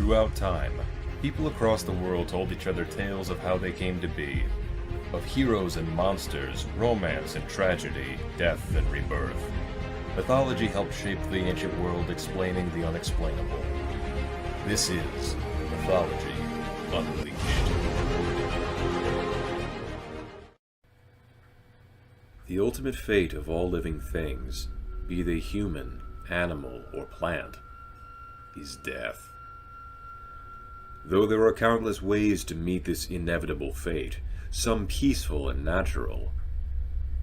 Throughout time, people across the world told each other tales of how they came to be, of heroes and monsters, romance and tragedy, death and rebirth. Mythology helped shape the ancient world, explaining the unexplainable. This is Mythology Unleashed. The ultimate fate of all living things, be they human, animal, or plant, is death. Though there are countless ways to meet this inevitable fate, some peaceful and natural,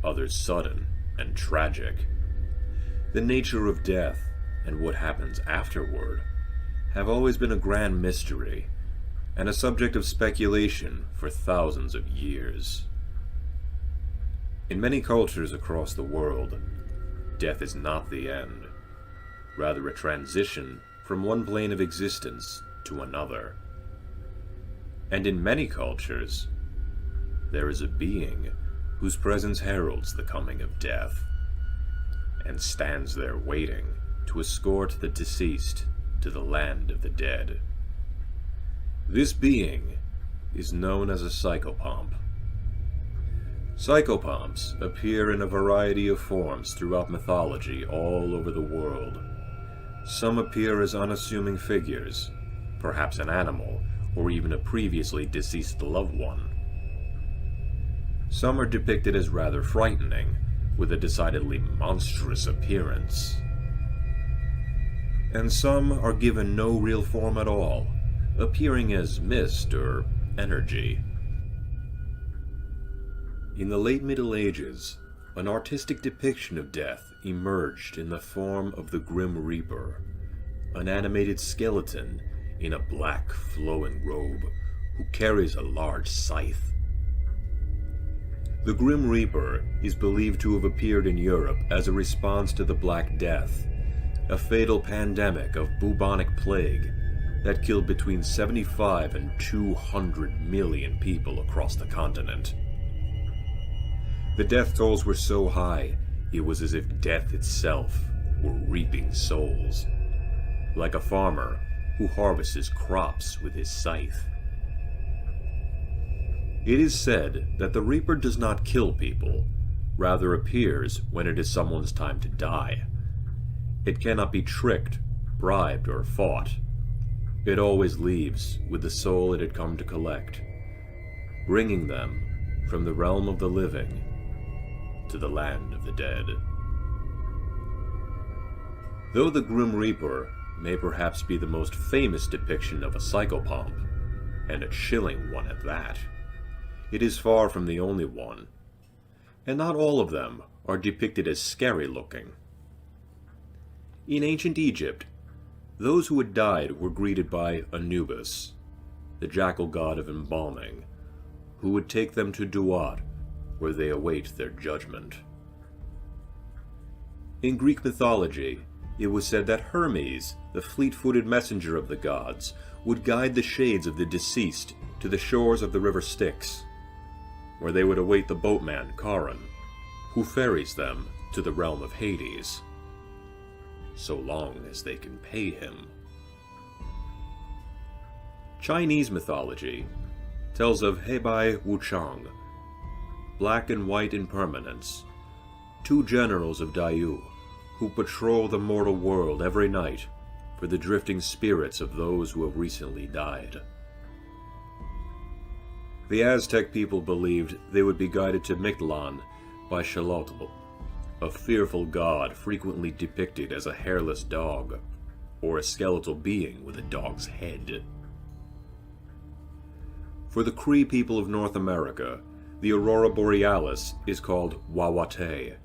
others sudden and tragic, the nature of death and what happens afterward have always been a grand mystery and a subject of speculation for thousands of years. In many cultures across the world, death is not the end, rather a transition from one plane of existence to another. And in many cultures, there is a being whose presence heralds the coming of death, and stands there waiting to escort the deceased to the land of the dead. This being is known as a psychopomp. Psychopomps appear in a variety of forms throughout mythology all over the world. Some appear as unassuming figures, perhaps an animal, or even a previously deceased loved one. Some are depicted as rather frightening, with a decidedly monstrous appearance. And some are given no real form at all, appearing as mist or energy. In the late Middle Ages, an artistic depiction of death emerged in the form of the Grim Reaper, an animated skeleton in a black flowing robe who carries a large scythe. The Grim Reaper is believed to have appeared in Europe as a response to the Black Death, a fatal pandemic of bubonic plague that killed between 75 and 200 million people across the continent. The death tolls were so high, it was as if death itself were reaping souls, like a farmer who harvests his crops with his scythe. It is said that the Reaper does not kill people, rather appears when it is someone's time to die. It cannot be tricked, bribed, or fought. It always leaves with the soul it had come to collect, bringing them from the realm of the living to the land of the dead. Though the Grim Reaper may perhaps be the most famous depiction of a psychopomp, and a chilling one at that, it is far from the only one, and not all of them are depicted as scary looking. In ancient Egypt, those who had died were greeted by Anubis, the jackal god of embalming, who would take them to Duat, where they await their judgment. In Greek mythology, it was said that Hermes, the fleet-footed messenger of the gods, would guide the shades of the deceased to the shores of the river Styx, where they would await the boatman Charon, who ferries them to the realm of Hades, so long as they can pay him. Chinese mythology tells of Hebai Wuchang, black and white impermanence, two generals of Daiyu who patrol the mortal world every night for the drifting spirits of those who have recently died. The Aztec people believed they would be guided to Mictlan by Xolotl, a fearful god frequently depicted as a hairless dog, or a skeletal being with a dog's head. For the Cree people of North America, the Aurora Borealis is called Wawate,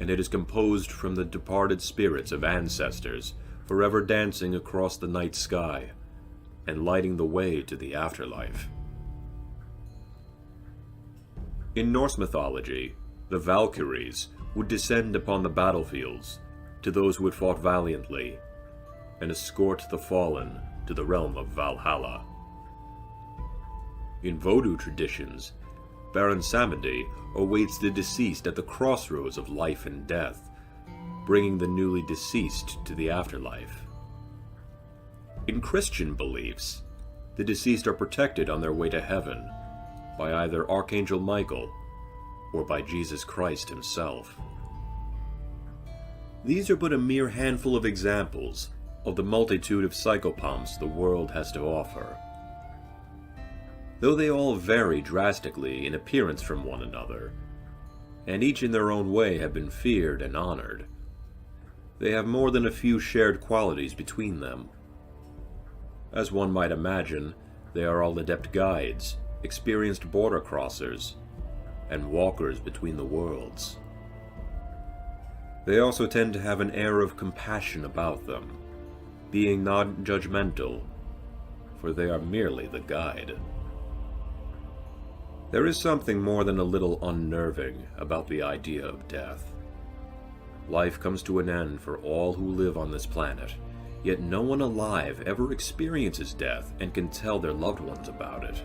and it is composed from the departed spirits of ancestors forever dancing across the night sky and lighting the way to the afterlife. In Norse mythology, the Valkyries would descend upon the battlefields to those who had fought valiantly and escort the fallen to the realm of Valhalla. In Vodou traditions, Baron Samedi awaits the deceased at the crossroads of life and death, bringing the newly deceased to the afterlife. In Christian beliefs, the deceased are protected on their way to heaven by either Archangel Michael or by Jesus Christ himself. These are but a mere handful of examples of the multitude of psychopomps the world has to offer. Though they all vary drastically in appearance from one another, and each in their own way have been feared and honored, they have more than a few shared qualities between them. As one might imagine, they are all adept guides, experienced border crossers, and walkers between the worlds. They also tend to have an air of compassion about them, being non-judgmental, for they are merely the guide. There is something more than a little unnerving about the idea of death. Life comes to an end for all who live on this planet, yet no one alive ever experiences death and can tell their loved ones about it.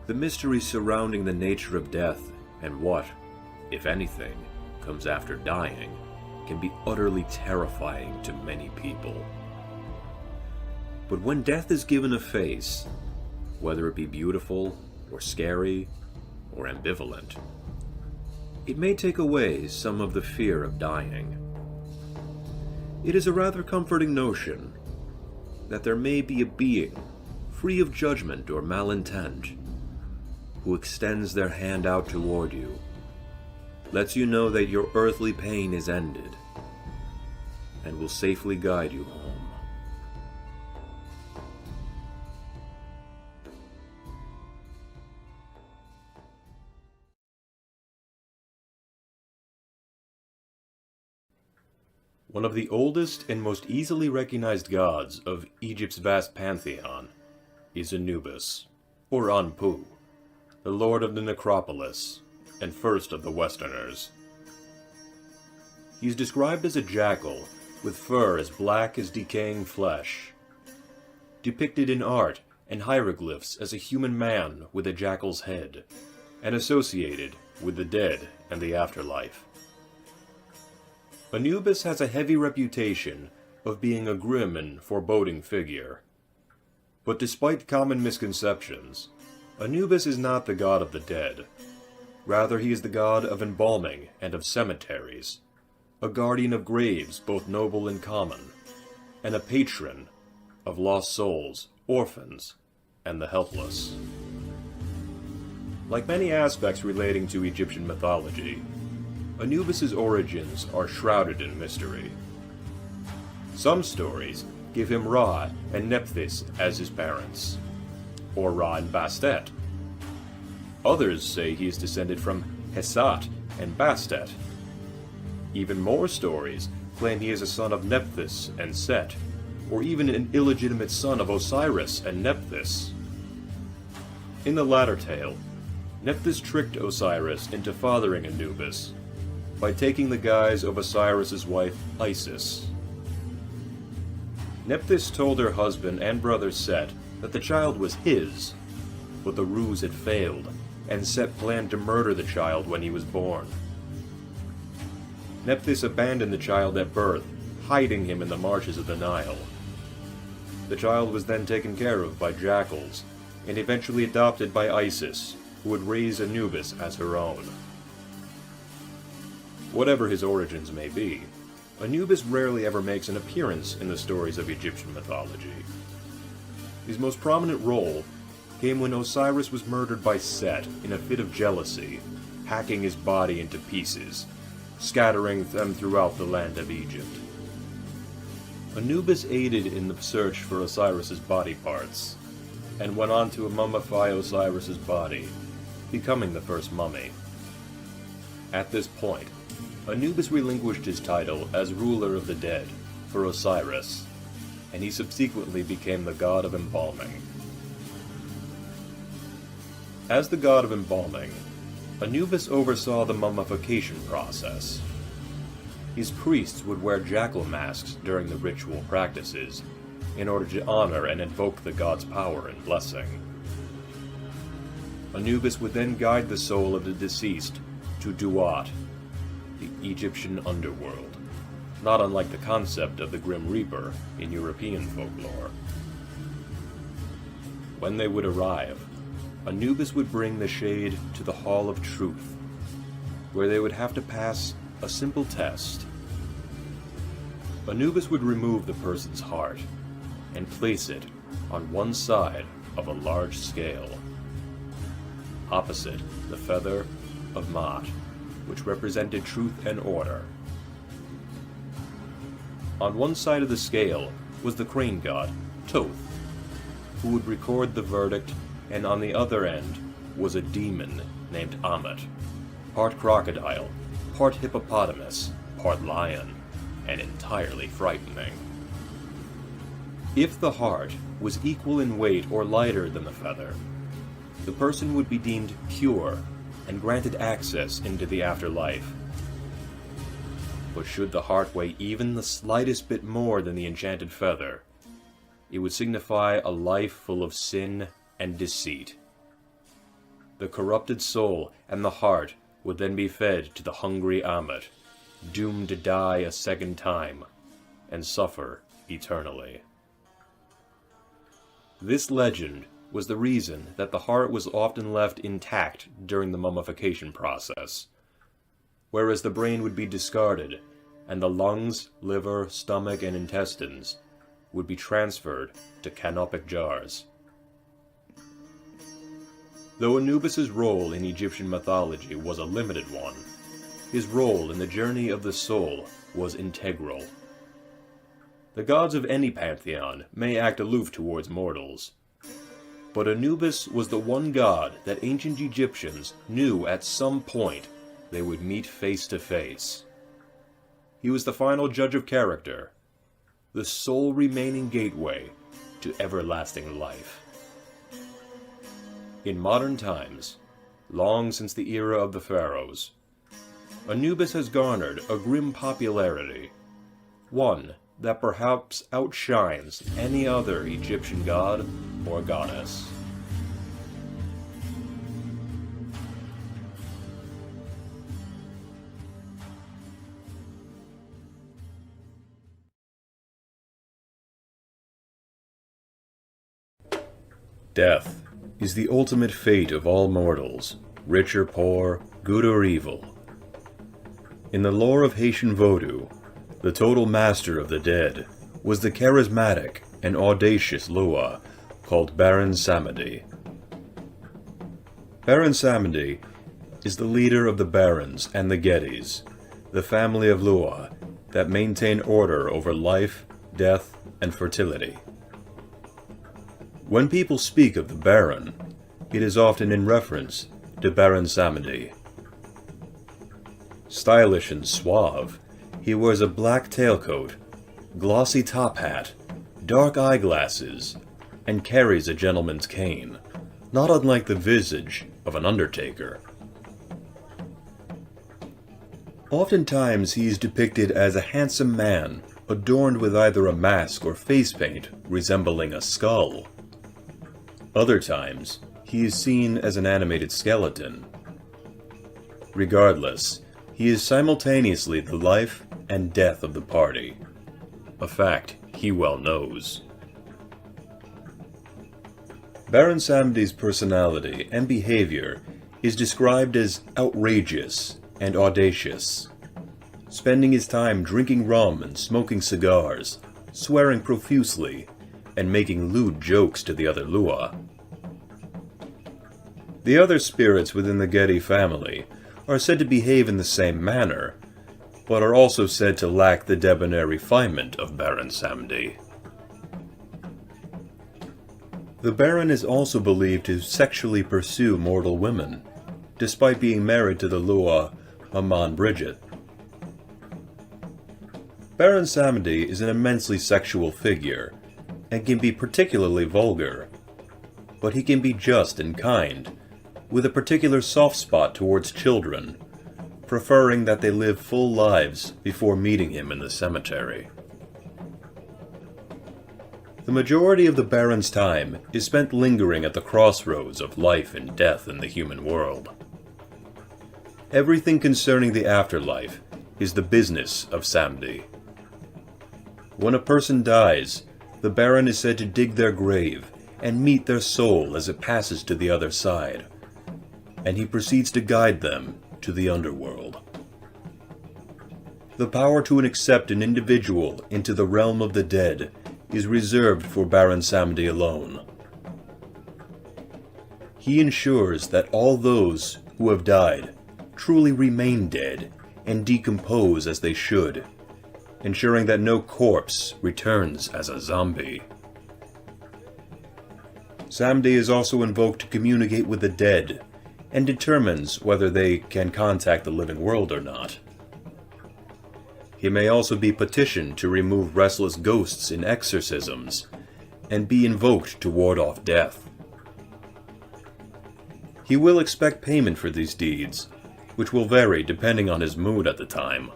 The mystery surrounding the nature of death and what, if anything, comes after dying can be utterly terrifying to many people. But when death is given a face, whether it be beautiful or scary or ambivalent, it may take away some of the fear of dying. It is a rather comforting notion that there may be a being free of judgment or malintent who extends their hand out toward you, lets you know that your earthly pain is ended, and will safely guide you home. One of the oldest and most easily recognized gods of Egypt's vast pantheon is Anubis, or Anpu, the lord of the Necropolis, and first of the Westerners. He is described as a jackal with fur as black as decaying flesh, depicted in art and hieroglyphs as a human man with a jackal's head, and associated with the dead and the afterlife. Anubis has a heavy reputation of being a grim and foreboding figure. But despite common misconceptions, Anubis is not the god of the dead. Rather, he is the god of embalming and of cemeteries, a guardian of graves both noble and common, and a patron of lost souls, orphans, and the helpless. Like many aspects relating to Egyptian mythology, Anubis' origins are shrouded in mystery. Some stories give him Ra and Nephthys as his parents, or Ra and Bastet. Others say he is descended from Hesat and Bastet. Even more stories claim he is a son of Nephthys and Set, or even an illegitimate son of Osiris and Nephthys. In the latter tale, Nephthys tricked Osiris into fathering Anubis by taking the guise of Osiris' wife, Isis. Nephthys told her husband and brother Set that the child was his, but the ruse had failed, and Set planned to murder the child when he was born. Nephthys abandoned the child at birth, hiding him in the marshes of the Nile. The child was then taken care of by jackals, and eventually adopted by Isis, who would raise Anubis as her own. Whatever his origins may be, Anubis rarely ever makes an appearance in the stories of Egyptian mythology. His most prominent role came when Osiris was murdered by Set in a fit of jealousy, hacking his body into pieces, scattering them throughout the land of Egypt. Anubis aided in the search for Osiris' body parts, and went on to mummify Osiris' body, becoming the first mummy. At this point, Anubis relinquished his title as ruler of the dead for Osiris, and he subsequently became the god of embalming. As the god of embalming, Anubis oversaw the mummification process. His priests would wear jackal masks during the ritual practices in order to honor and invoke the god's power and blessing. Anubis would then guide the soul of the deceased to Duat, the Egyptian underworld, not unlike the concept of the Grim Reaper in European folklore. When they would arrive, Anubis would bring the Shade to the Hall of Truth, where they would have to pass a simple test. Anubis would remove the person's heart and place it on one side of a large scale, opposite the feather of Maat, which represented truth and order. On one side of the scale was the crane god, Thoth, who would record the verdict, and on the other end was a demon named Ammit, part crocodile, part hippopotamus, part lion, and entirely frightening. If the heart was equal in weight or lighter than the feather, the person would be deemed pure and granted access into the afterlife. But should the heart weigh even the slightest bit more than the enchanted feather, it would signify a life full of sin and deceit. The corrupted soul and the heart would then be fed to the hungry Ammit, doomed to die a second time and suffer eternally. This legend was the reason that the heart was often left intact during the mummification process, whereas the brain would be discarded, and the lungs, liver, stomach, and intestines would be transferred to canopic jars. Though Anubis's role in Egyptian mythology was a limited one, his role in the journey of the soul was integral. The gods of any pantheon may act aloof towards mortals, but Anubis was the one god that ancient Egyptians knew at some point they would meet face to face. He was the final judge of character, the sole remaining gateway to everlasting life. In modern times, long since the era of the pharaohs, Anubis has garnered a grim popularity, one that perhaps outshines any other Egyptian god or goddess. Death is the ultimate fate of all mortals, rich or poor, good or evil. In the lore of Haitian Vodou, the total master of the dead was the charismatic and audacious Lua called Baron Samedi. Baron Samedi is the leader of the Barons and the Gettys, the family of Lua that maintain order over life, death, and fertility. When people speak of the Baron, it is often in reference to Baron Samedi. Stylish and suave, he wears a black tailcoat, glossy top hat, dark eyeglasses, and carries a gentleman's cane, not unlike the visage of an undertaker. Oftentimes he is depicted as a handsome man, adorned with either a mask or face paint resembling a skull. Other times, he is seen as an animated skeleton. Regardless, he is simultaneously the life and death of the party, a fact he well knows. Baron Samedi's personality and behavior is described as outrageous and audacious, spending his time drinking rum and smoking cigars, swearing profusely, and making lewd jokes to the other Lua. The other spirits within the Getty family are said to behave in the same manner, but are also said to lack the debonair refinement of Baron Samedi. The Baron is also believed to sexually pursue mortal women, despite being married to the Lua Amon Bridget. Baron Samedi is an immensely sexual figure, and can be particularly vulgar, but he can be just and kind, with a particular soft spot towards children, preferring that they live full lives before meeting him in the cemetery. The majority of the Baron's time is spent lingering at the crossroads of life and death in the human world. Everything concerning the afterlife is the business of Samedi, When a person dies, the Baron is said to dig their grave and meet their soul as it passes to the other side, and he proceeds to guide them to the Underworld. The power to accept an individual into the realm of the dead is reserved for Baron Samedi alone. He ensures that all those who have died truly remain dead and decompose as they should, ensuring that no corpse returns as a zombie. Samedi is also invoked to communicate with the dead, and determines whether they can contact the living world or not. He may also be petitioned to remove restless ghosts in exorcisms, and be invoked to ward off death. He will expect payment for these deeds, which will vary depending on his mood at the time.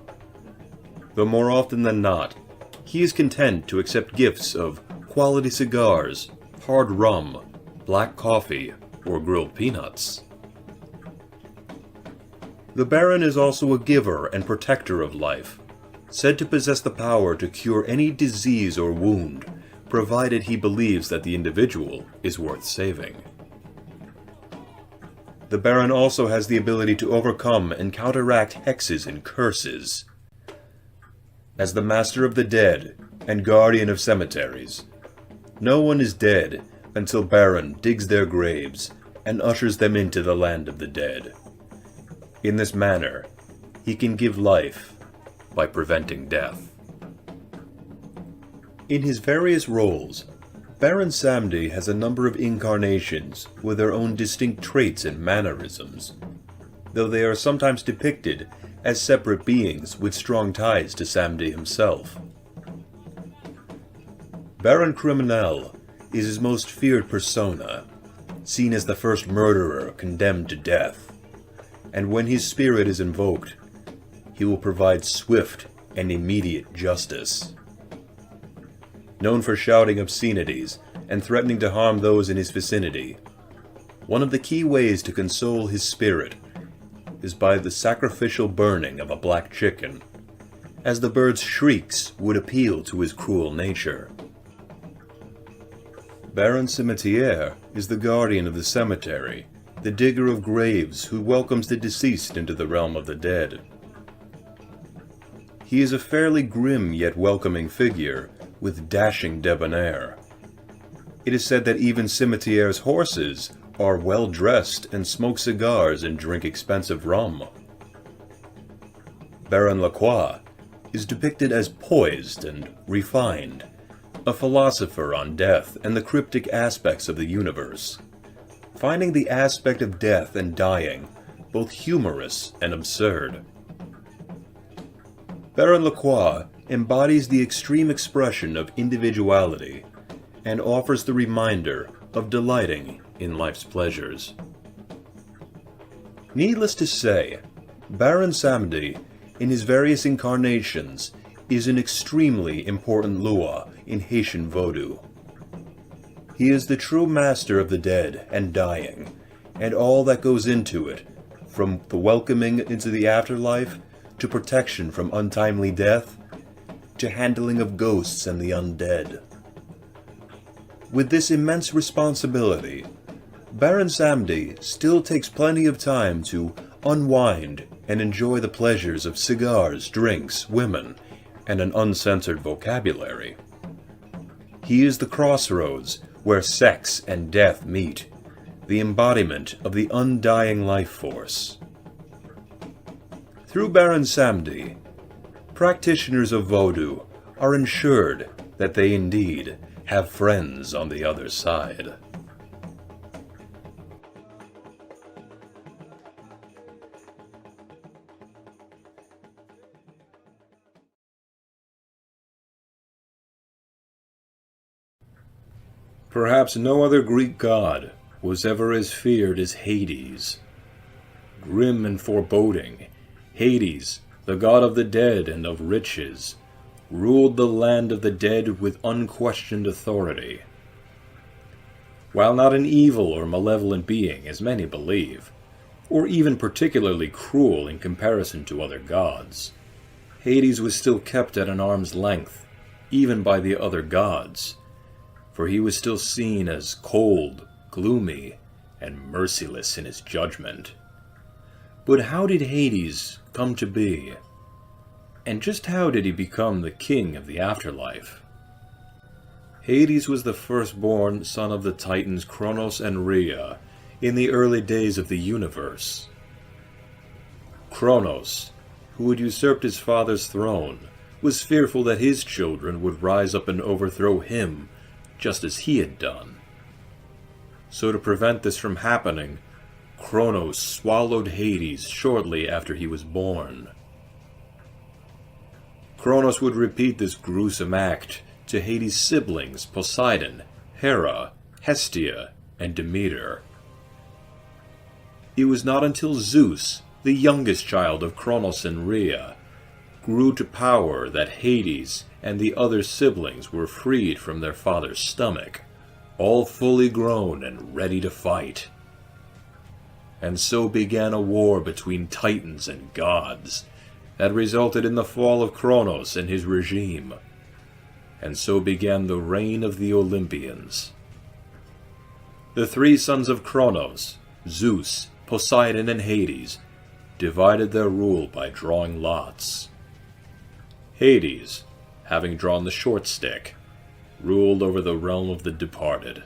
Though more often than not, he is content to accept gifts of quality cigars, hard rum, black coffee, or grilled peanuts. The Baron is also a giver and protector of life, said to possess the power to cure any disease or wound, provided he believes that the individual is worth saving. The Baron also has the ability to overcome and counteract hexes and curses. As the Master of the Dead and Guardian of Cemeteries, no one is dead until Baron digs their graves and ushers them into the land of the dead. In this manner, he can give life by preventing death. In his various roles, Baron Samedi has a number of incarnations with their own distinct traits and mannerisms, though they are sometimes depicted as separate beings with strong ties to Samedi himself. Baron Criminel is his most feared persona, seen as the first murderer condemned to death, and when his spirit is invoked, he will provide swift and immediate justice. Known for shouting obscenities and threatening to harm those in his vicinity, one of the key ways to console his spirit is by the sacrificial burning of a black chicken, as the bird's shrieks would appeal to his cruel nature. Baron Cimetière is the guardian of the cemetery, the digger of graves who welcomes the deceased into the realm of the dead. He is a fairly grim yet welcoming figure, with dashing debonair. It is said that even Cimetière's horses are well dressed and smoke cigars and drink expensive rum. Baron Lacroix is depicted as poised and refined, a philosopher on death and the cryptic aspects of the universe, finding the aspect of death and dying both humorous and absurd. Baron Lacroix embodies the extreme expression of individuality and offers the reminder of delighting in life's pleasures. Needless to say, Baron Samedi, in his various incarnations, is an extremely important Lua in Haitian Vodou. He is the true master of the dead and dying, and all that goes into it, from the welcoming into the afterlife, to protection from untimely death, to handling of ghosts and the undead. With this immense responsibility, Baron Samedi still takes plenty of time to unwind and enjoy the pleasures of cigars, drinks, women, and an uncensored vocabulary. He is the crossroads where sex and death meet, the embodiment of the undying life force. Through Baron Samedi, practitioners of Vodou are ensured that they indeed have friends on the other side. Perhaps no other Greek god was ever as feared as Hades. Grim and foreboding, Hades, the god of the dead and of riches, ruled the land of the dead with unquestioned authority. While not an evil or malevolent being, as many believe, or even particularly cruel in comparison to other gods, Hades was still kept at an arm's length, even by the other gods, for he was still seen as cold, gloomy, and merciless in his judgment. But how did Hades come to be? And just how did he become the king of the afterlife? Hades was the firstborn son of the titans Kronos and Rhea in the early days of the universe. Kronos, who had usurped his father's throne, was fearful that his children would rise up and overthrow him, just as he had done. So to prevent this from happening, Kronos swallowed Hades shortly after he was born. Kronos would repeat this gruesome act to Hades' siblings Poseidon, Hera, Hestia, and Demeter. It was not until Zeus, the youngest child of Kronos and Rhea, grew to power that Hades and the other siblings were freed from their father's stomach, all fully grown and ready to fight. And so began a war between titans and gods that resulted in the fall of Kronos and his regime. And so began the reign of the Olympians. The three sons of Kronos, Zeus, Poseidon, and Hades, divided their rule by drawing lots. Hades, having drawn the short stick, ruled over the realm of the departed,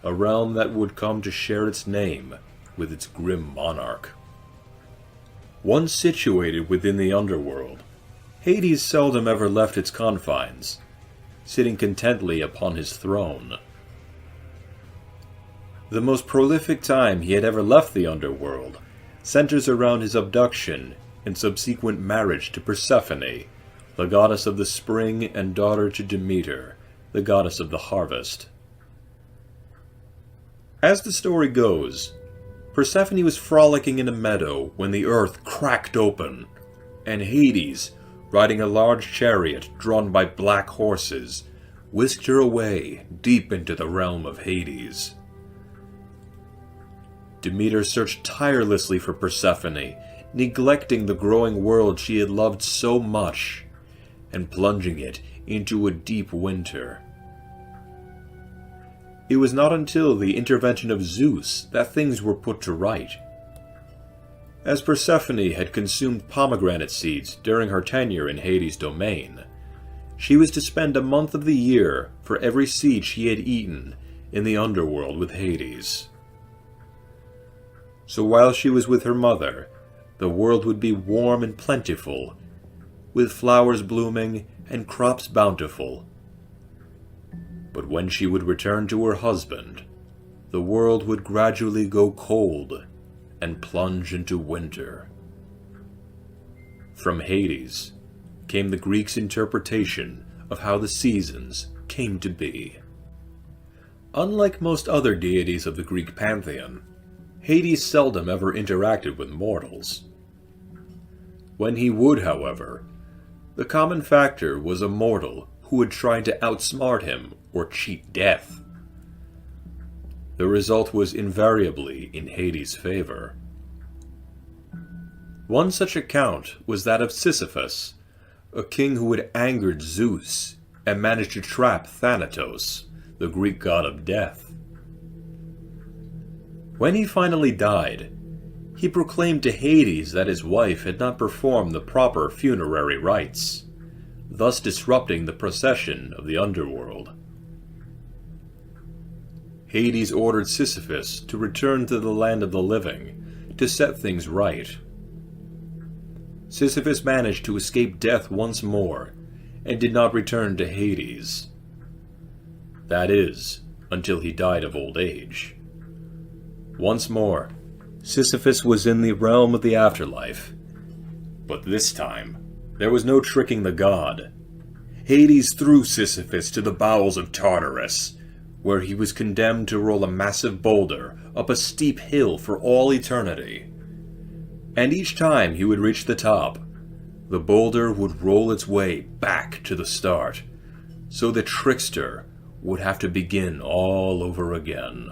a realm that would come to share its name with its grim monarch. Once situated within the underworld, Hades seldom ever left its confines, sitting contently upon his throne. The most prolific time he had ever left the underworld centers around his abduction and subsequent marriage to Persephone, the goddess of the spring and daughter to Demeter, the goddess of the harvest. As the story goes, Persephone was frolicking in a meadow when the earth cracked open, and Hades, riding a large chariot drawn by black horses, whisked her away deep into the realm of Hades. Demeter searched tirelessly for Persephone, neglecting the growing world she had loved so much, and plunging it into a deep winter. It was not until the intervention of Zeus that things were put to right. As Persephone had consumed pomegranate seeds during her tenure in Hades' domain, she was to spend a month of the year for every seed she had eaten in the underworld with Hades. So while she was with her mother, the world would be warm and plentiful, with flowers blooming and crops bountiful. But when she would return to her husband, the world would gradually go cold and plunge into winter. From Hades came the Greeks' interpretation of how the seasons came to be. Unlike most other deities of the Greek pantheon, Hades seldom ever interacted with mortals. When he would, however, the common factor was a mortal who would try to outsmart him or cheat death. The result was invariably in Hades' favor. One such account was that of Sisyphus, a king who had angered Zeus and managed to trap Thanatos, the Greek god of death. When he finally died, he proclaimed to Hades that his wife had not performed the proper funerary rites, thus disrupting the procession of the underworld. Hades ordered Sisyphus to return to the land of the living to set things right. Sisyphus managed to escape death once more and did not return to Hades. That is, until he died of old age. Once more, Sisyphus was in the realm of the afterlife. But this time, there was no tricking the god. Hades threw Sisyphus to the bowels of Tartarus, where he was condemned to roll a massive boulder up a steep hill for all eternity. And each time he would reach the top, the boulder would roll its way back to the start, so the trickster would have to begin all over again.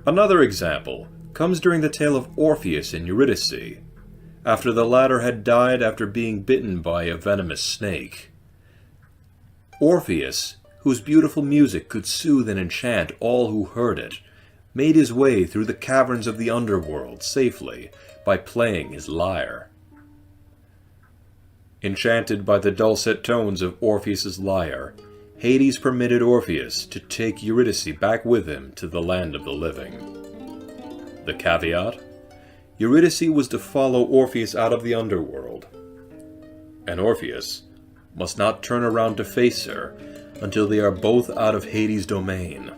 Another example comes during the tale of Orpheus and Eurydice, after the latter had died after being bitten by a venomous snake. Orpheus, whose beautiful music could soothe and enchant all who heard it, made his way through the caverns of the underworld safely by playing his lyre. Enchanted by the dulcet tones of Orpheus's lyre, Hades permitted Orpheus to take Eurydice back with him to the land of the living. The caveat? Eurydice was to follow Orpheus out of the underworld, and Orpheus must not turn around to face her until they are both out of Hades' domain.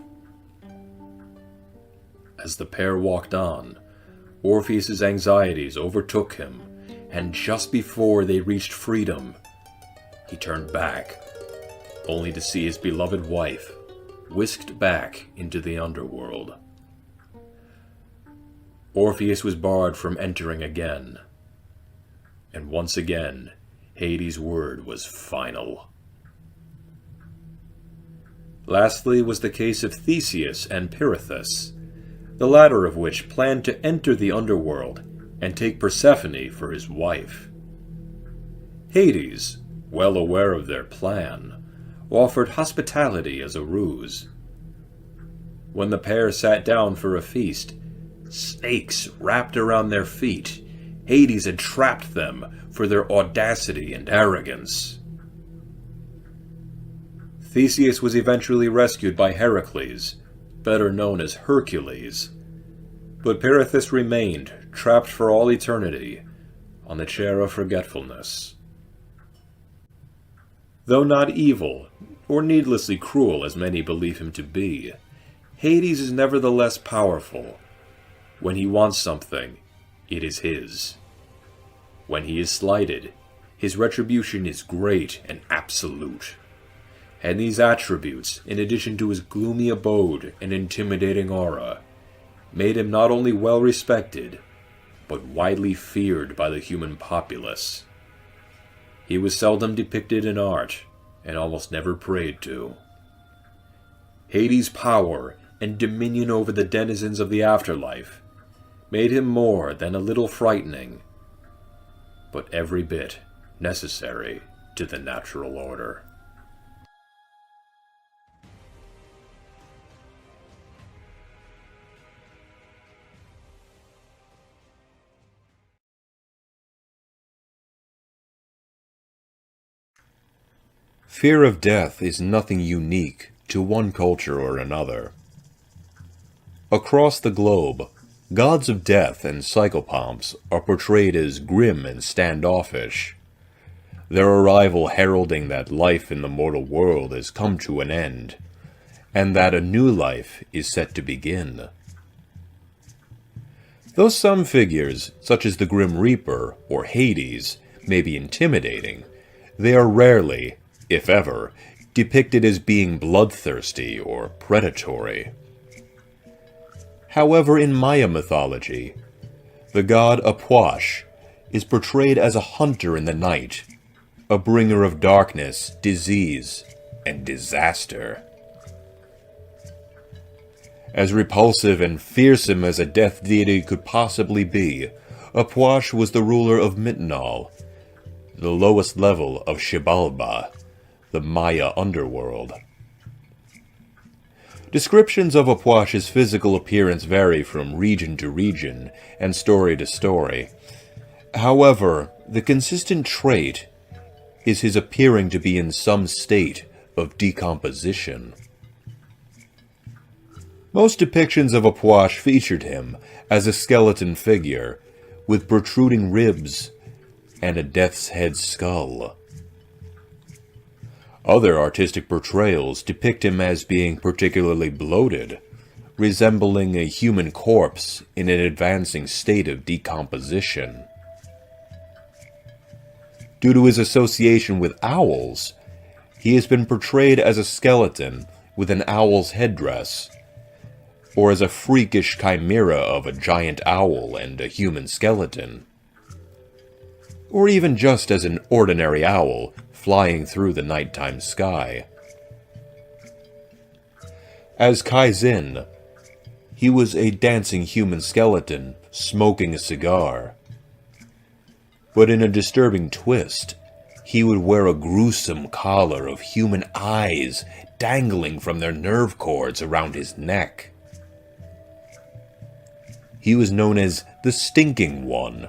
As the pair walked on, Orpheus's anxieties overtook him, and just before they reached freedom, he turned back, only to see his beloved wife whisked back into the underworld. Orpheus was barred from entering again, and once again, Hades' word was final. Lastly was the case of Theseus and Pirithous, the latter of which planned to enter the underworld and take Persephone for his wife. Hades, well aware of their plan, offered hospitality as a ruse. When the pair sat down for a feast, snakes wrapped around their feet, Hades had trapped them for their audacity and arrogance. Theseus was eventually rescued by Heracles, better known as Hercules, but Pirithous remained trapped for all eternity on the chair of forgetfulness. Though not evil, or needlessly cruel as many believe him to be, Hades is nevertheless powerful. When he wants something, it is his. When he is slighted, his retribution is great and absolute. And these attributes, in addition to his gloomy abode and intimidating aura, made him not only well respected, but widely feared by the human populace. He was seldom depicted in art, and almost never prayed to. Hades' power and dominion over the denizens of the afterlife made him more than a little frightening, but every bit necessary to the natural order. Fear of death is nothing unique to one culture or another. Across the globe, gods of death and psychopomps are portrayed as grim and standoffish, their arrival heralding that life in the mortal world has come to an end, and that a new life is set to begin. Though some figures, such as the Grim Reaper or Hades, may be intimidating, they are rarely, if ever, depicted as being bloodthirsty or predatory. However, in Maya mythology, the god Apuash is portrayed as a hunter in the night, a bringer of darkness, disease, and disaster. As repulsive and fearsome as a death deity could possibly be, Apuash was the ruler of Mitnal, the lowest level of Xibalba, the Maya underworld. Descriptions of Apuash's physical appearance vary from region to region and story to story. However, the consistent trait is his appearing to be in some state of decomposition. Most depictions of Apuash featured him as a skeleton figure, with protruding ribs and a death's head skull. Other artistic portrayals depict him as being particularly bloated, resembling a human corpse in an advancing state of decomposition. Due to his association with owls, he has been portrayed as a skeleton with an owl's headdress, or as a freakish chimera of a giant owl and a human skeleton, or even just as an ordinary owl flying through the nighttime sky. As Kaizen, he was a dancing human skeleton smoking a cigar. But in a disturbing twist, he would wear a gruesome collar of human eyes dangling from their nerve cords around his neck. He was known as the Stinking One,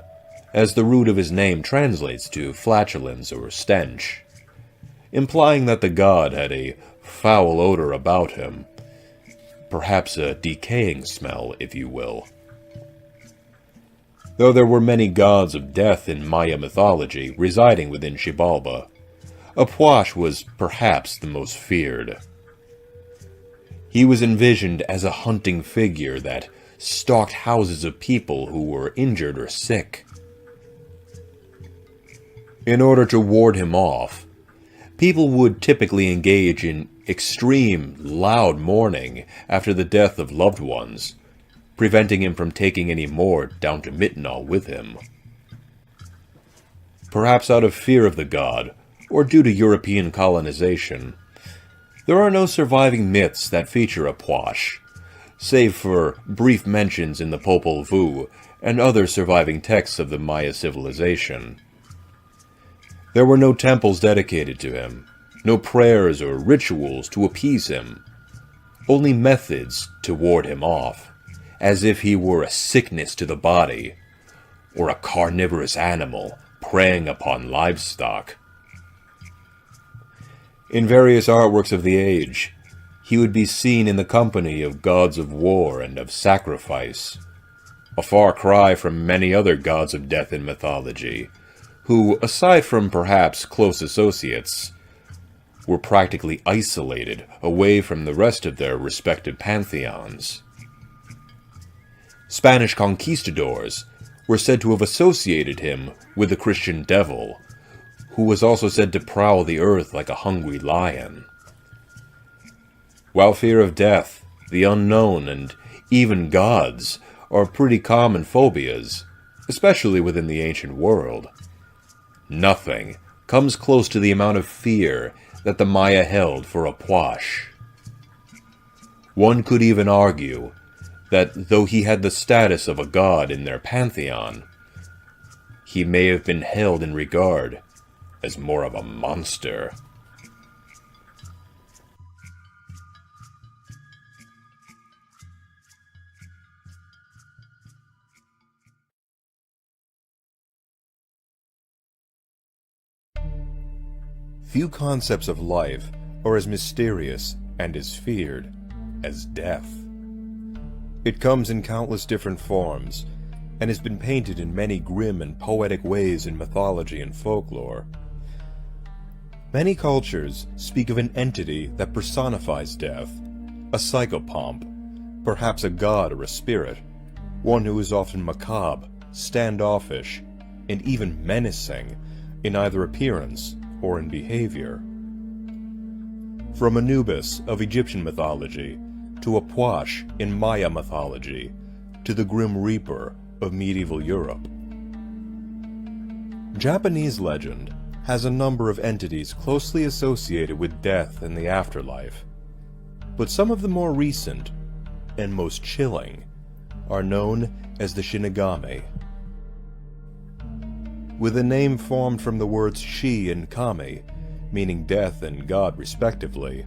as the root of his name translates to flatulence or stench, implying that the god had a foul odor about him, perhaps a decaying smell, if you will. Though there were many gods of death in Maya mythology residing within Xibalba, Puch was perhaps the most feared. He was envisioned as a hunting figure that stalked houses of people who were injured or sick. In order to ward him off, people would typically engage in extreme, loud mourning after the death of loved ones, preventing him from taking any more down to Mythenol with him. Perhaps out of fear of the god, or due to European colonization, there are no surviving myths that feature Puch, save for brief mentions in the Popol Vuh and other surviving texts of the Maya civilization. There were no temples dedicated to him, no prayers or rituals to appease him, only methods to ward him off, as if he were a sickness to the body, or a carnivorous animal preying upon livestock. In various artworks of the age, he would be seen in the company of gods of war and of sacrifice, a far cry from many other gods of death in mythology, who, aside from perhaps close associates, were practically isolated away from the rest of their respective pantheons. Spanish conquistadors were said to have associated him with the Christian devil, who was also said to prowl the earth like a hungry lion. While fear of death, the unknown, and even gods are pretty common phobias, especially within the ancient world, nothing comes close to the amount of fear that the Maya held for Puch. One could even argue that though he had the status of a god in their pantheon, he may have been held in regard as more of a monster. Few concepts of life are as mysterious and as feared as death. It comes in countless different forms, and has been painted in many grim and poetic ways in mythology and folklore. Many cultures speak of an entity that personifies death, a psychopomp, perhaps a god or a spirit, one who is often macabre, standoffish, and even menacing in either appearance or in behavior. From Anubis of Egyptian mythology, to Puch in Maya mythology, to the Grim Reaper of medieval Europe. Japanese legend has a number of entities closely associated with death and the afterlife, but some of the more recent, and most chilling, are known as the Shinigami. With a name formed from the words Shi and Kami, meaning death and God respectively,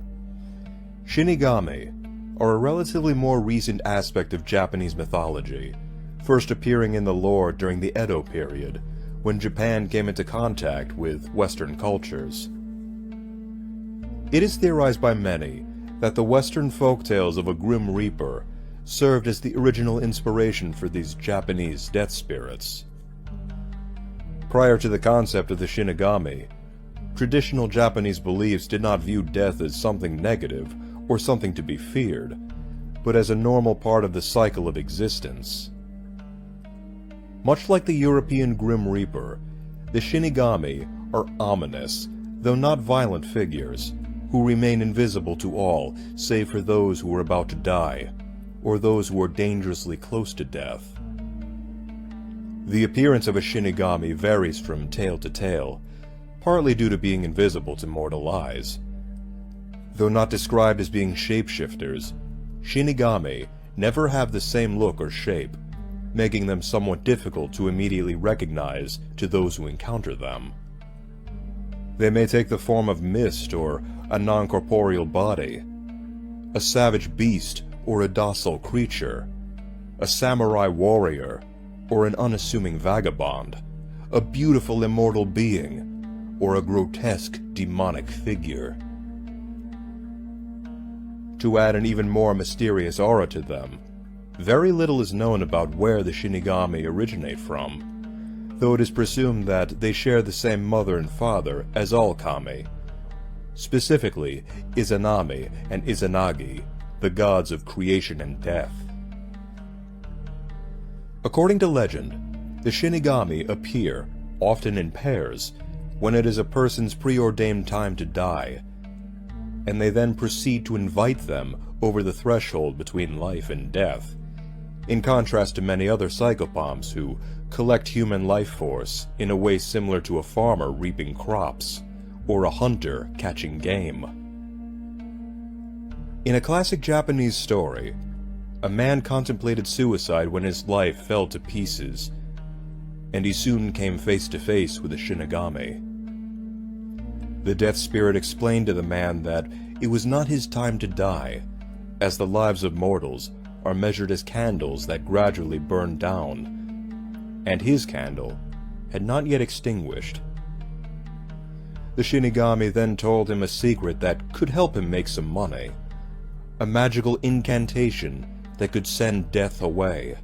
Shinigami are a relatively more recent aspect of Japanese mythology, first appearing in the lore during the Edo period, when Japan came into contact with Western cultures. It is theorized by many that the Western folktales of a Grim Reaper served as the original inspiration for these Japanese death spirits. Prior to the concept of the Shinigami, traditional Japanese beliefs did not view death as something negative or something to be feared, but as a normal part of the cycle of existence. Much like the European Grim Reaper, the Shinigami are ominous, though not violent figures, who remain invisible to all save for those who are about to die, or those who are dangerously close to death. The appearance of a Shinigami varies from tale to tale, partly due to being invisible to mortal eyes. Though not described as being shapeshifters, Shinigami never have the same look or shape, making them somewhat difficult to immediately recognize to those who encounter them. They may take the form of mist or a non-corporeal body, a savage beast or a docile creature, a samurai warrior or an unassuming vagabond, a beautiful immortal being or a grotesque demonic figure. To add an even more mysterious aura to them, very little is known about where the Shinigami originate from, though it is presumed that they share the same mother and father as all kami, specifically Izanami and Izanagi, the gods of creation and death. According to legend, the Shinigami appear, often in pairs, when it is a person's preordained time to die, and they then proceed to invite them over the threshold between life and death, in contrast to many other psychopomps who collect human life force in a way similar to a farmer reaping crops, or a hunter catching game. In a classic Japanese story, a man contemplated suicide when his life fell to pieces, and he soon came face to face with a Shinigami. The death spirit explained to the man that it was not his time to die, as the lives of mortals are measured as candles that gradually burn down, and his candle had not yet extinguished. The Shinigami then told him a secret that could help him make some money, a magical incantation that could send death away.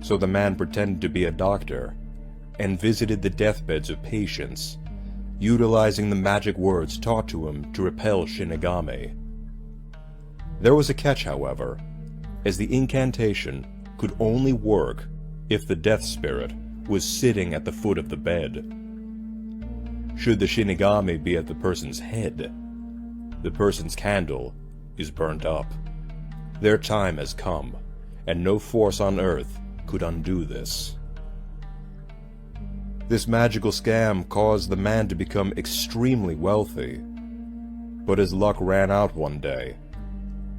So the man pretended to be a doctor, and visited the deathbeds of patients, utilizing the magic words taught to him to repel Shinigami. There was a catch, however, as the incantation could only work if the death spirit was sitting at the foot of the bed. Should the Shinigami be at the person's head, the person's candle is burnt up. Their time has come, and no force on earth could undo this. This magical scam caused the man to become extremely wealthy, but his luck ran out one day,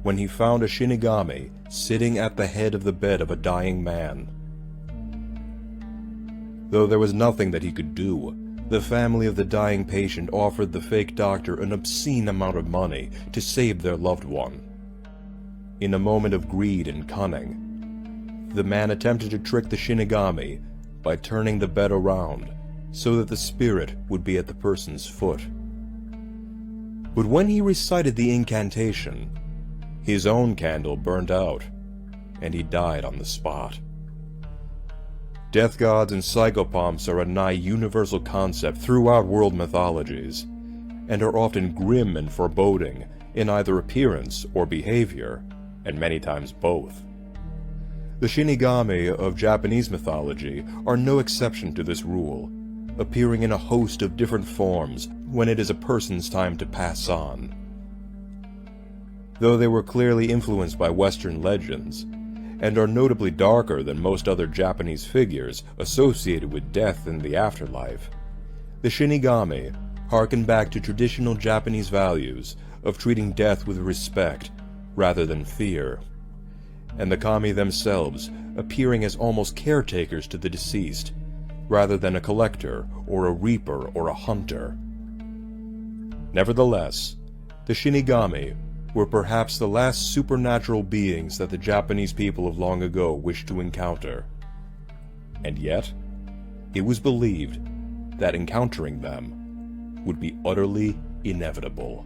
when he found a Shinigami sitting at the head of the bed of a dying man. Though there was nothing that he could do, the family of the dying patient offered the fake doctor an obscene amount of money to save their loved one. In a moment of greed and cunning, the man attempted to trick the Shinigami by turning the bed around so that the spirit would be at the person's foot. But when he recited the incantation, his own candle burned out, and he died on the spot. Death gods and psychopomps are a nigh universal concept throughout world mythologies, and are often grim and foreboding in either appearance or behavior, and many times both. The Shinigami of Japanese mythology are no exception to this rule, appearing in a host of different forms when it is a person's time to pass on. Though they were clearly influenced by Western legends, and are notably darker than most other Japanese figures associated with death in the afterlife, the Shinigami harken back to traditional Japanese values of treating death with respect rather than fear, and the kami themselves appearing as almost caretakers to the deceased, rather than a collector or a reaper or a hunter. Nevertheless, the Shinigami were perhaps the last supernatural beings that the Japanese people of long ago wished to encounter. And yet, it was believed that encountering them would be utterly inevitable.